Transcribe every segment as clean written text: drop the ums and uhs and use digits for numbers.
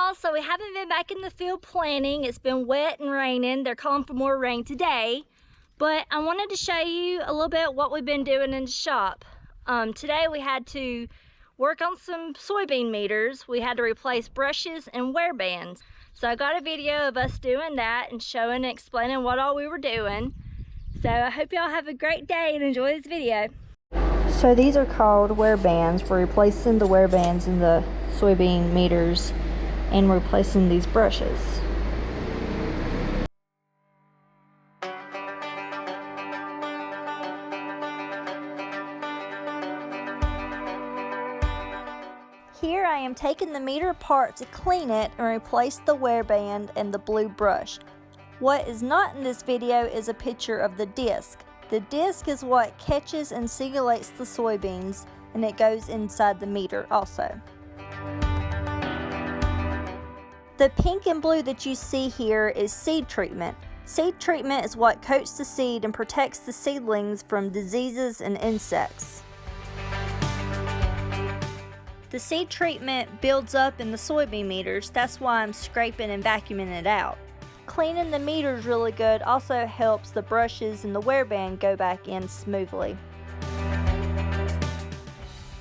y'all. So we haven't been back in the field planting. It's been wet and raining. They're calling for more rain today. But I wanted to show you a little bit what we've been doing in the shop. Today we had to work on some soybean meters. We had to replace brushes and wear bands. So I got a video of us doing that and showing and explaining what all we were doing. So I hope y'all have a great day and enjoy this video. So these are called wear bands. We're replacing the wear bands in the soybean meters and replacing these brushes. Here I am taking the meter apart to clean it and replace the wear band and the blue brush. What is not in this video is a picture of the disc. The disc is what catches and singulates the soybeans, and it goes inside the meter also. The pink and blue that you see here is seed treatment. Seed treatment is what coats the seed and protects the seedlings from diseases and insects. The seed treatment builds up in the soybean meters. That's why I'm scraping and vacuuming it out. Cleaning the meters really good also helps the brushes and the wear band go back in smoothly.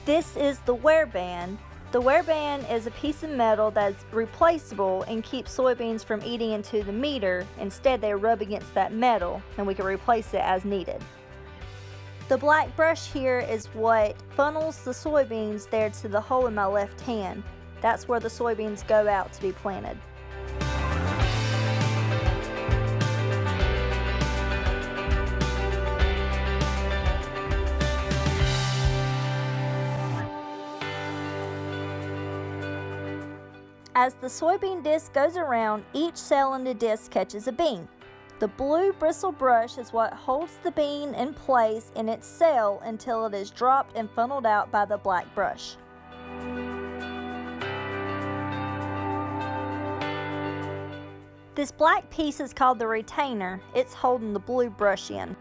This is the wear band. The wear band is a piece of metal that's replaceable and keeps soybeans from eating into the meter. Instead, they rub against that metal and we can replace it as needed. The black brush here is what funnels the soybeans there to the hole in my left hand. That's where the soybeans go out to be planted. As the soybean disc goes around, each cell in the disc catches a bean. The blue bristle brush is what holds the bean in place in its cell until it is dropped and funneled out by the black brush. This black piece is called the retainer. It's holding the blue brush in.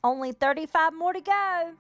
Only 35 more to go.